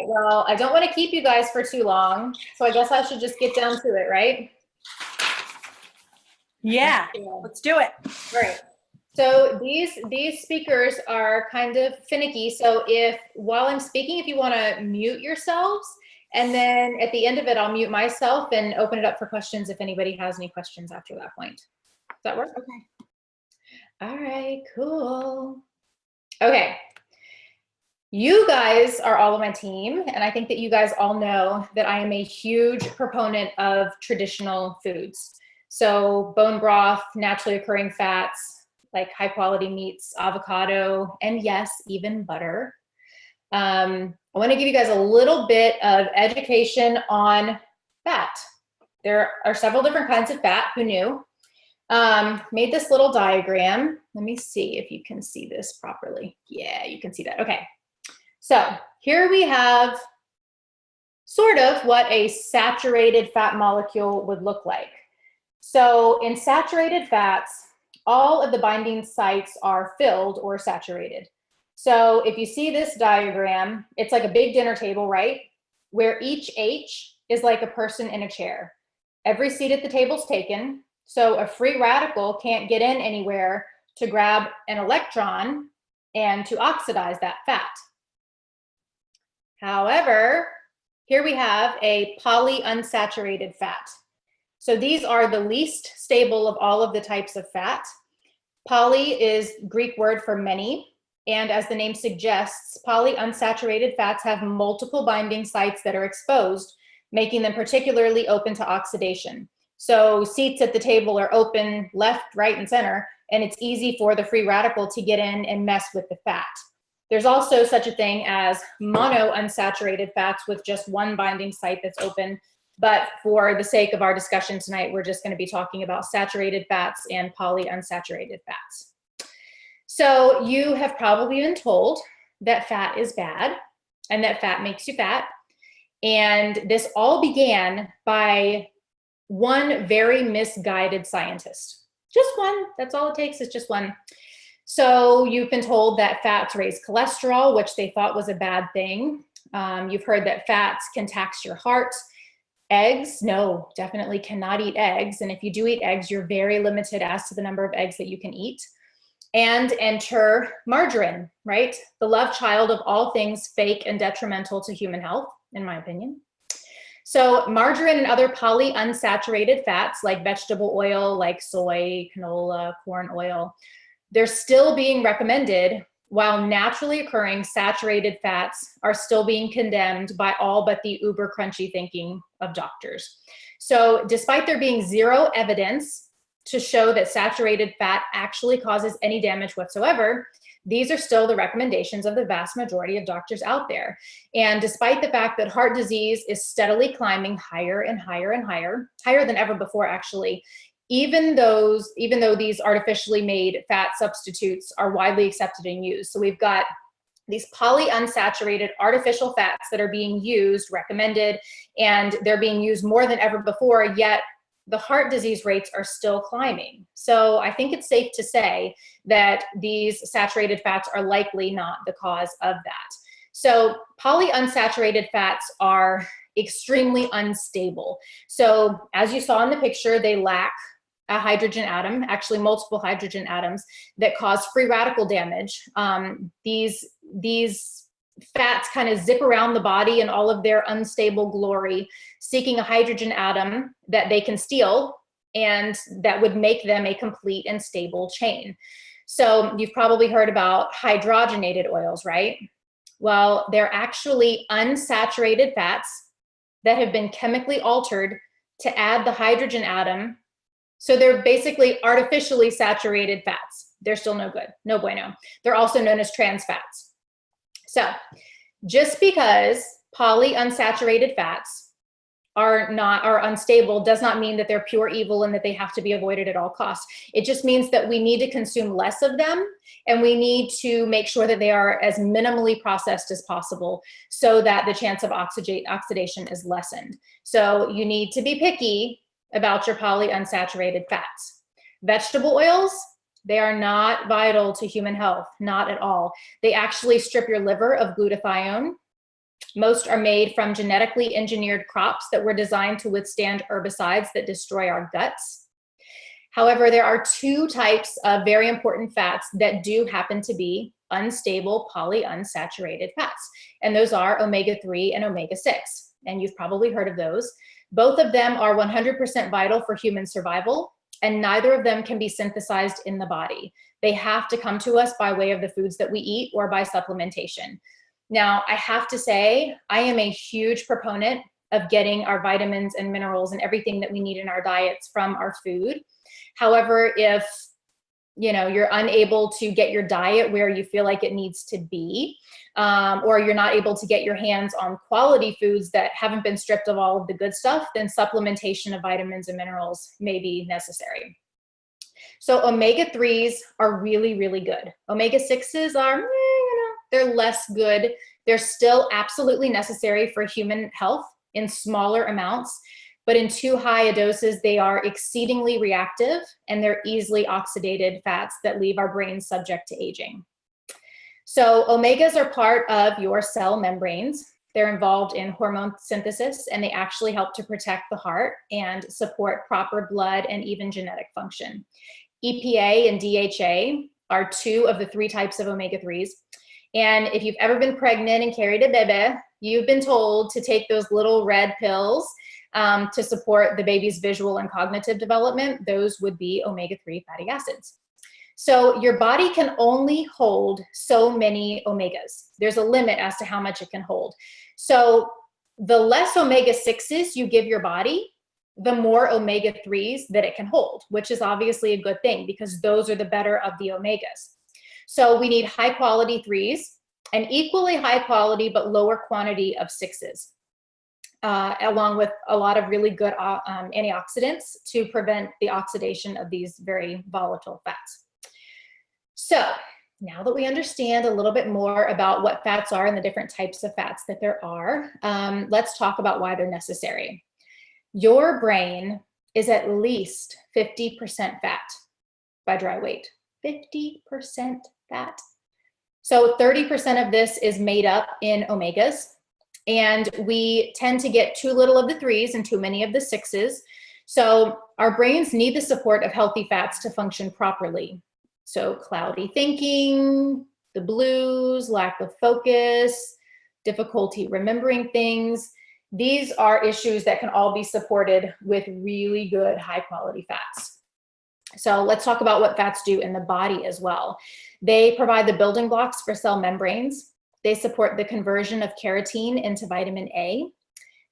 well, I don't want to keep you guys for too long, so I guess I should just get down to it, right? Yeah, let's do it. Right. So these speakers are kind of finicky. So if while I'm speaking, if you want to mute yourselves, and then at the end of it, I'll mute myself and open it up for questions if anybody has any questions after that point. Does that work? Okay. All right, cool. Okay. You guys are all on my team, and I think that you guys all know that I am a huge proponent of traditional foods. So bone broth, naturally occurring fats, like high quality meats, avocado, and yes, even butter. I want to give you guys a little bit of education on fat. There are several different kinds of fat. Who knew? Made this little diagram. Let me see if you can see this properly. Yeah, you can see that. Okay. So here we have sort of what a saturated fat molecule would look like. So in saturated fats, all of the binding sites are filled or saturated. So if you see this diagram, it's like a big dinner table, right? Where each H is like a person in a chair. Every seat at the table is taken. So a free radical can't get in anywhere to grab an electron and to oxidize that fat. However, here we have a polyunsaturated fat. So these are the least stable of all of the types of fat. Poly is Greek word for many, and as the name suggests, polyunsaturated fats have multiple binding sites that are exposed, making them particularly open to oxidation. So seats at the table are open left, right, and center, and it's easy for the free radical to get in and mess with the fat. There's also such a thing as monounsaturated fats with just one binding site that's open. But for the sake of our discussion tonight, we're just going to be talking about saturated fats and polyunsaturated fats. So you have probably been told that fat is bad and that fat makes you fat. And this all began by one very misguided scientist. Just one. That's all it takes is just one. So you've been told that fats raise cholesterol, which they thought was a bad thing. You've heard that fats can tax your heart. Eggs, no, definitely cannot eat eggs. And if you do eat eggs, you're very limited as to the number of eggs that you can eat. And enter margarine, right? The love child of all things fake and detrimental to human health, in my opinion. So margarine and other polyunsaturated fats like vegetable oil, like soy, canola, corn oil, they're still being recommended, while naturally occurring saturated fats are still being condemned by all but the uber crunchy thinking of doctors. So despite there being zero evidence to show that saturated fat actually causes any damage whatsoever, these are still the recommendations of the vast majority of doctors out there. And despite the fact that heart disease is steadily climbing higher and higher and higher, higher than ever before actually, even though these artificially made fat substitutes are widely accepted and used. So we've got these polyunsaturated artificial fats that are being used, recommended, and they're being used more than ever before, yet the heart disease rates are still climbing. So I think it's safe to say that these saturated fats are likely not the cause of that. So polyunsaturated fats are extremely unstable. So as you saw in the picture, they lack a hydrogen atom, actually multiple hydrogen atoms that cause free radical damage. These fats kind of zip around the body in all of their unstable glory, seeking a hydrogen atom that they can steal, and that would make them a complete and stable chain. So you've probably heard about hydrogenated oils, right? Well, they're actually unsaturated fats that have been chemically altered to add the hydrogen atom. So they're basically artificially saturated fats. They're still no good, no bueno. They're also known as trans fats. So just because polyunsaturated fats are unstable does not mean that they're pure evil and that they have to be avoided at all costs. It just means that we need to consume less of them, and we need to make sure that they are as minimally processed as possible so that the chance of oxidation is lessened. So you need to be picky about your polyunsaturated fats. Vegetable oils, they are not vital to human health, not at all. They actually strip your liver of glutathione. Most are made from genetically engineered crops that were designed to withstand herbicides that destroy our guts. However, there are two types of very important fats that do happen to be unstable polyunsaturated fats, and those are omega-3 and omega-6, and you've probably heard of those. Both of them are 100% vital for human survival, and neither of them can be synthesized in the body. They have to come to us by way of the foods that we eat or by supplementation. Now, I have to say, I am a huge proponent of getting our vitamins and minerals and everything that we need in our diets from our food. However, if you're unable to get your diet where you feel like it needs to be, or you're not able to get your hands on quality foods that haven't been stripped of all of the good stuff, then supplementation of vitamins and minerals may be necessary. So omega-3s are really, really good. Omega-6s are, they're less good. They're still absolutely necessary for human health in smaller amounts, but in too high a doses, they are exceedingly reactive and they're easily oxidated fats that leave our brains subject to aging. So omegas are part of your cell membranes. They're involved in hormone synthesis, and they actually help to protect the heart and support proper blood and even genetic function. EPA and DHA are two of the three types of omega-3s. And if you've ever been pregnant and carried a baby, you've been told to take those little red pills to support the baby's visual and cognitive development. Those would be omega-3 fatty acids. So your body can only hold so many omegas. There's a limit as to how much it can hold. So the less omega-6s you give your body, the more omega-3s that it can hold, which is obviously a good thing because those are the better of the omegas. So we need high quality 3s and equally high quality but lower quantity of 6s. Along with a lot of really good antioxidants to prevent the oxidation of these very volatile fats. So now that we understand a little bit more about what fats are and the different types of fats that there are, let's talk about why they're necessary. Your brain is at least 50% fat by dry weight. 50% fat. So 30% of this is made up in omegas. And we tend to get too little of the 3s and too many of the 6s. So our brains need the support of healthy fats to function properly. So cloudy thinking, the blues, lack of focus, difficulty remembering things. These are issues that can all be supported with really good high quality fats. So let's talk about what fats do in the body as well. They provide the building blocks for cell membranes. They support the conversion of keratin into vitamin A.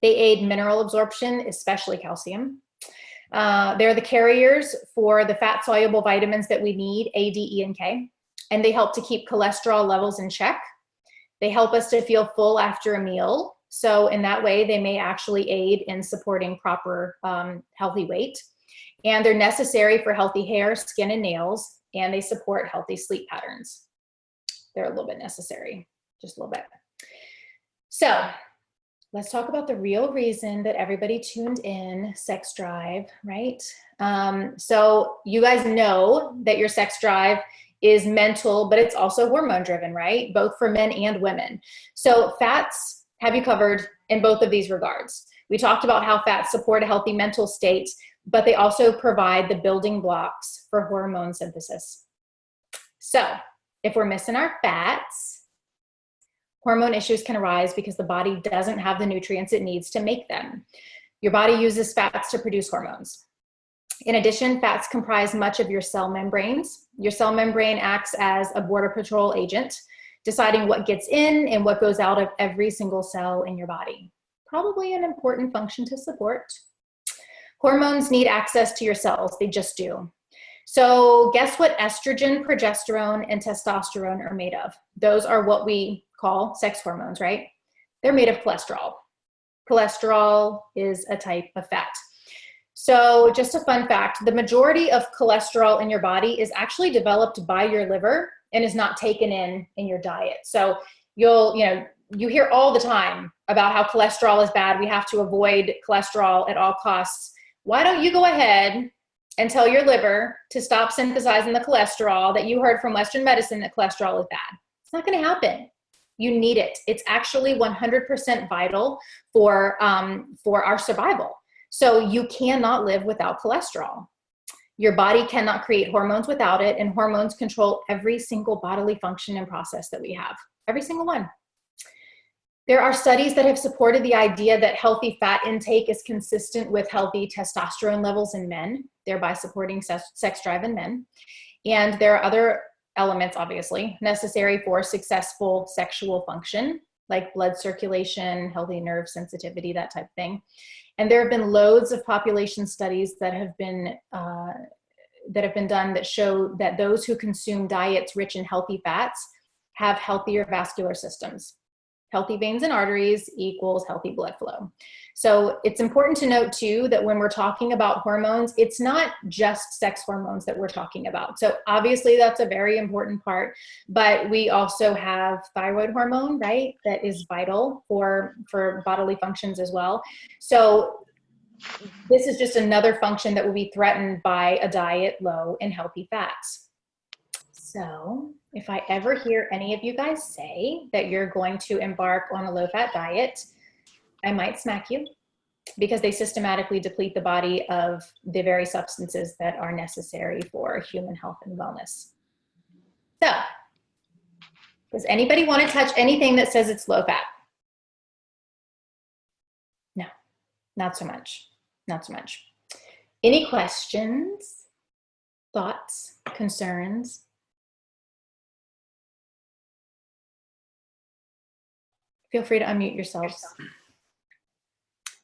They aid mineral absorption, especially calcium. They're the carriers for the fat-soluble vitamins that we need, A, D, E, and K. And they help to keep cholesterol levels in check. They help us to feel full after a meal. So in that way, they may actually aid in supporting proper healthy weight. And they're necessary for healthy hair, skin, and nails. And they support healthy sleep patterns. They're a little bit necessary. Just a little bit. So let's talk about the real reason that everybody tuned in, sex drive, right? So you guys know that your sex drive is mental, but it's also hormone driven, right? Both for men and women. So fats have you covered in both of these regards. We talked about how fats support a healthy mental state, but they also provide the building blocks for hormone synthesis. So if we're missing our fats, hormone issues can arise because the body doesn't have the nutrients it needs to make them. Your body uses fats to produce hormones. In addition, fats comprise much of your cell membranes. Your cell membrane acts as a border patrol agent, deciding what gets in and what goes out of every single cell in your body. Probably an important function to support. Hormones need access to your cells. They just do. So guess what estrogen, progesterone, and testosterone are made of? Those are what we call sex hormones, right? They're made of cholesterol. Cholesterol is a type of fat. So just a fun fact, the majority of cholesterol in your body is actually developed by your liver and is not taken in your diet. So you hear all the time about how cholesterol is bad. We have to avoid cholesterol at all costs. Why don't you go ahead and tell your liver to stop synthesizing the cholesterol that you heard from Western medicine that cholesterol is bad? It's not going to happen. You need it. It's actually 100% vital for our survival. So you cannot live without cholesterol. Your body cannot create hormones without it, and hormones control every single bodily function and process that we have, every single one. There are studies that have supported the idea that healthy fat intake is consistent with healthy testosterone levels in men, thereby supporting sex drive in men. And there are other elements, obviously, necessary for successful sexual function, like blood circulation, healthy nerve sensitivity, that type of thing. And there have been loads of population studies that have been done that show that those who consume diets rich in healthy fats have healthier vascular systems. Healthy veins and arteries equals healthy blood flow. So it's important to note too that when we're talking about hormones, it's not just sex hormones that we're talking about. So obviously that's a very important part, but we also have thyroid hormone, right? That is vital for bodily functions as well. So this is just another function that will be threatened by a diet low in healthy fats. So if I ever hear any of you guys say that you're going to embark on a low-fat diet, I might smack you because they systematically deplete the body of the very substances that are necessary for human health and wellness. So does anybody want to touch anything that says it's low-fat? No, not so much. Not so much. Any questions, thoughts, concerns? Feel free to unmute yourselves.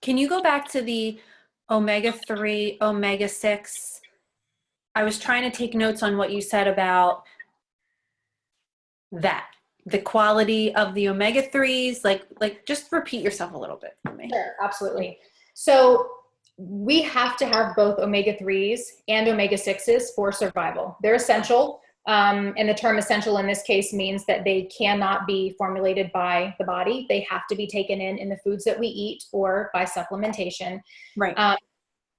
Can you go back to the omega-3, omega-6? I was trying to take notes on what you said about that, the quality of the omega-3s, like just repeat yourself a little bit for me. Sure, absolutely. So we have to have both omega-3s and omega-6s for survival. They're essential. And the term essential in this case means that they cannot be formulated by the body. They have to be taken in the foods that we eat or by supplementation. Right.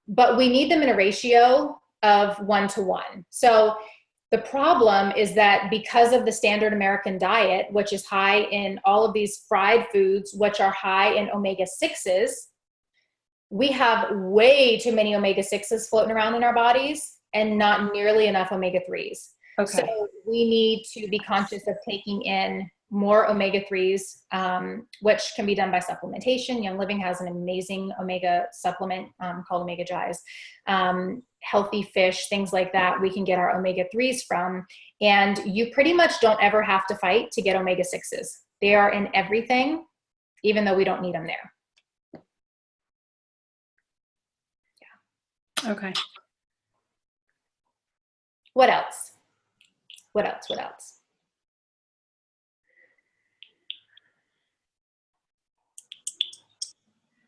But we need them in a ratio of 1-to-1. So the problem is that because of the standard American diet, which is high in all of these fried foods, which are high in omega-6s, we have way too many omega-6s floating around in our bodies and not nearly enough omega-3s. Okay. So we need to be conscious of taking in more omega-3s, which can be done by supplementation. Young Living has an amazing omega supplement called Omega Dries. Healthy fish, things like that, we can get our omega-3s from. And you pretty much don't ever have to fight to get omega-6s. They are in everything, even though we don't need them there. Yeah. Okay. What else? What else? What else?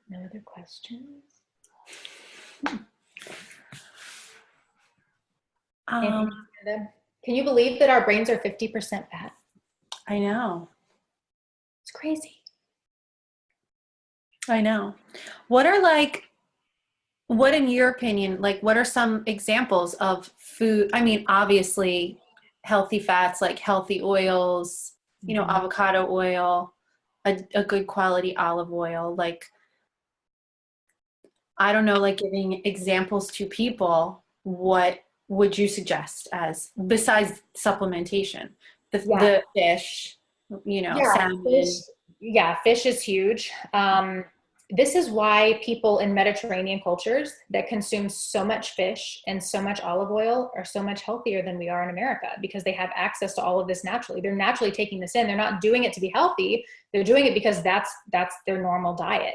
No other questions? Can you believe that our brains are 50% fat? I know. It's crazy. I know. What in your opinion, what are some examples of food? I mean, obviously healthy fats, like healthy oils, avocado oil, a good quality olive oil, I don't know, giving examples to people, what would you suggest as, besides supplementation, the fish, salmon? Fish is huge. This is why people in Mediterranean cultures that consume so much fish and so much olive oil are so much healthier than we are in America, because they have access to all of this naturally. They're naturally taking this in. They're not doing it to be healthy. They're doing it because that's their normal diet.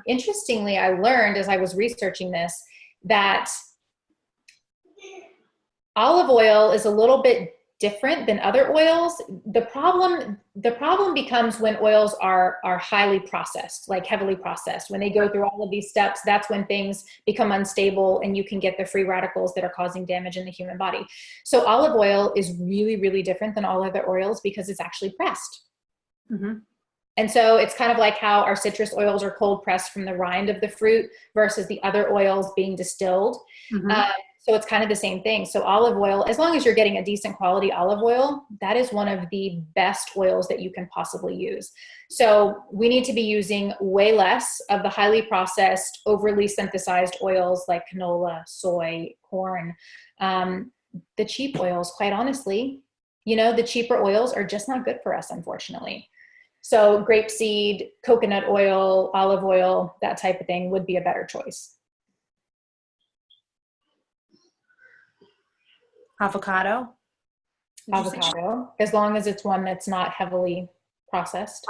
Interestingly, I learned as I was researching this that olive oil is a little bit different than other oils. The problem becomes when oils are highly processed, like heavily processed. When they go through all of these steps, that's when things become unstable and you can get the free radicals that are causing damage in the human body. So olive oil is really, really different than all other oils because it's actually pressed. Mm-hmm. And so it's kind of like how our citrus oils are cold pressed from the rind of the fruit versus the other oils being distilled. Mm-hmm. So it's kind of the same thing. So olive oil, as long as you're getting a decent quality olive oil, that is one of the best oils that you can possibly use. So we need to be using way less of the highly processed, overly synthesized oils like canola, soy, corn. The cheap oils, quite honestly, the cheaper oils are just not good for us, unfortunately. So grapeseed, coconut oil, olive oil, that type of thing would be a better choice. Avocado? Avocado, as long as it's one that's not heavily processed.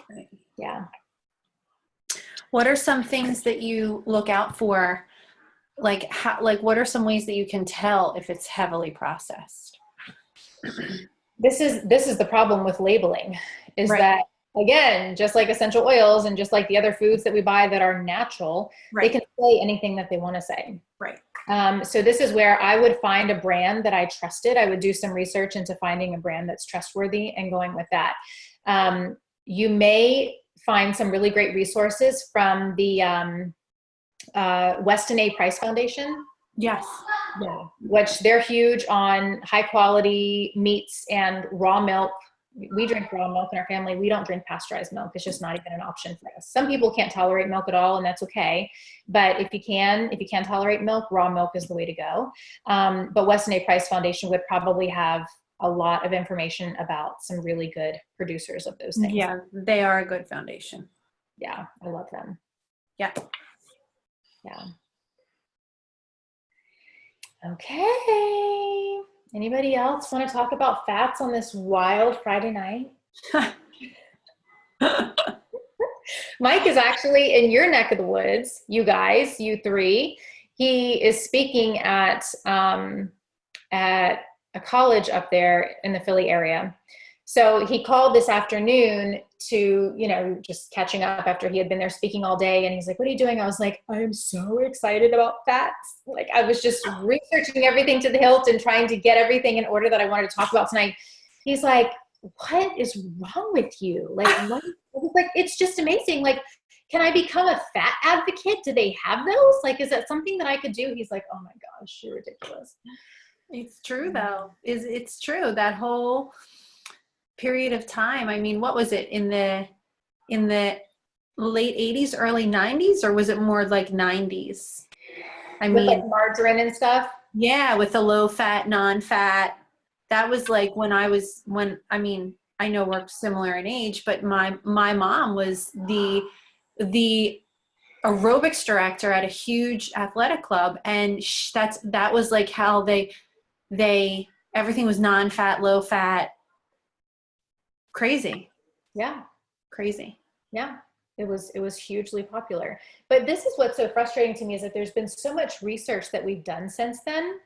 Right. Yeah. What are some things that you look out for? Like what are some ways that you can tell if it's heavily processed? This is the problem with labeling, is right. that, again, just like essential oils and just like the other foods that we buy that are natural, right. they can say anything that they want to say. Right. So this is where I would find a brand that I trusted. I would do some research into finding a brand that's trustworthy and going with that. You may find some really great resources from the Weston A. Price Foundation. Yes. Yeah. Which they're huge on high quality meats and raw milk. We drink raw milk in our family. We don't drink pasteurized milk. It's just not even an option for us. Some people can't tolerate milk at all, and that's okay. But if you can tolerate milk, raw milk is the way to go. But Weston A. Price Foundation would probably have a lot of information about some really good producers of those things. Yeah, they are a good foundation. Yeah, I love them. Yeah. Yeah. Okay. Anybody else want to talk about fats on this wild Friday night? Mike is actually in your neck of the woods, you guys, you three. He is speaking at a college up there in the Philly area. So he called this afternoon to, just catching up after he had been there speaking all day. And he's like, what are you doing? I was like, I am so excited about fats. Like, I was just researching everything to the hilt and trying to get everything in order that I wanted to talk about tonight. He's like, what is wrong with you? Like, what? I was like, it's just amazing. Like, can I become a fat advocate? Do they have those? Like, is that something that I could do? He's like, oh my gosh, you're ridiculous. It's true though. It's true. That whole period of time. I mean, what was it in the late 80s, early 90s, or was it more like 90s? With like margarine and stuff? Yeah, with the low fat, non-fat. That was like I know we're similar in age, but my mom was the aerobics director at a huge athletic club, and that was like how they everything was non-fat, low fat. Crazy. Yeah. Crazy. Yeah. It was hugely popular. But this is what's so frustrating to me, is that there's been so much research that we've done since then.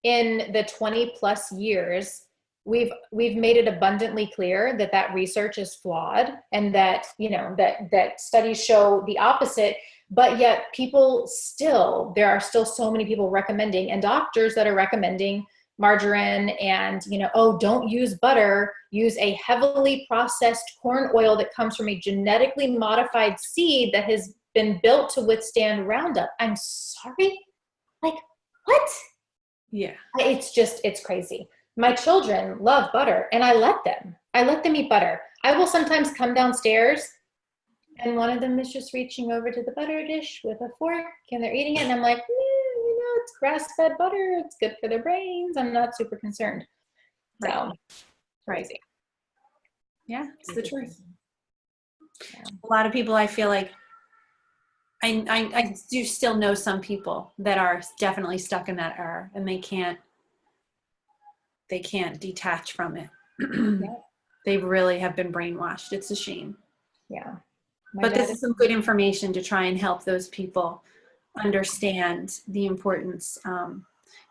In the 20 plus years, we've made it abundantly clear that research is flawed, and that, that studies show the opposite. But yet there are still so many people recommending, and doctors that are recommending margarine and, don't use butter, use a heavily processed corn oil that comes from a genetically modified seed that has been built to withstand Roundup. I'm sorry. Like, what? Yeah. It's crazy. My children love butter, and I let them eat butter. I will sometimes come downstairs and one of them is just reaching over to the butter dish with a fork and they're eating it. And I'm like, it's grass-fed butter. It's good for their brains. I'm not super concerned. So, crazy. Yeah, it's the truth. Yeah. A lot of people, I feel like, I do still know some people that are definitely stuck in that era, and they can't detach from it. Yeah. They really have been brainwashed. It's a shame. Yeah. But this is some good information to try and help those people understand the importance,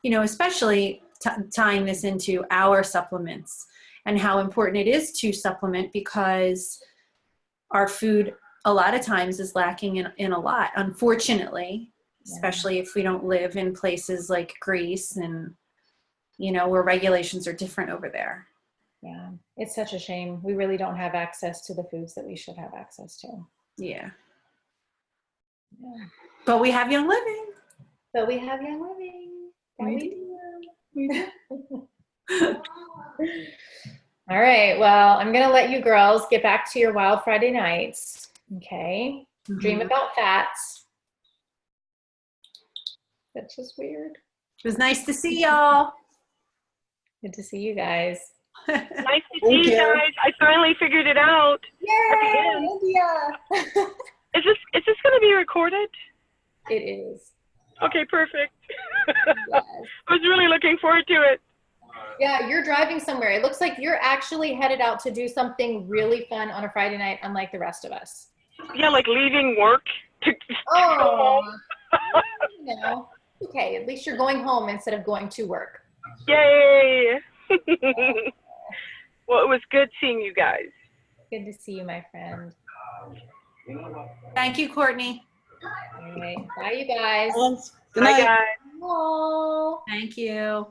especially tying this into our supplements and how important it is to supplement, because our food a lot of times is lacking in a lot, unfortunately, especially if we don't live in places like Greece and, where regulations are different over there. Yeah, it's such a shame. We really don't have access to the foods that we should have access to. Yeah. But we have Young Living. All right. Well, I'm going to let you girls get back to your wild Friday nights. Okay. Dream about fats. That's just weird. It was nice to see y'all. Good to see you guys. Nice to see you guys. I finally figured it out. Yay, India. Is this going to be recorded? It is. Okay, perfect. Yes. I was really looking forward to it. Yeah, you're driving somewhere. It looks like you're actually headed out to do something really fun on a Friday night, unlike the rest of us. Yeah, like leaving work to go home. You know, okay, at least you're going home instead of going to work. Yay! Well, it was good seeing you guys. Good to see you, my friend. Thank you, Courtney. All right, bye, you guys. Good night. Bye, guys. Oh. Thank you.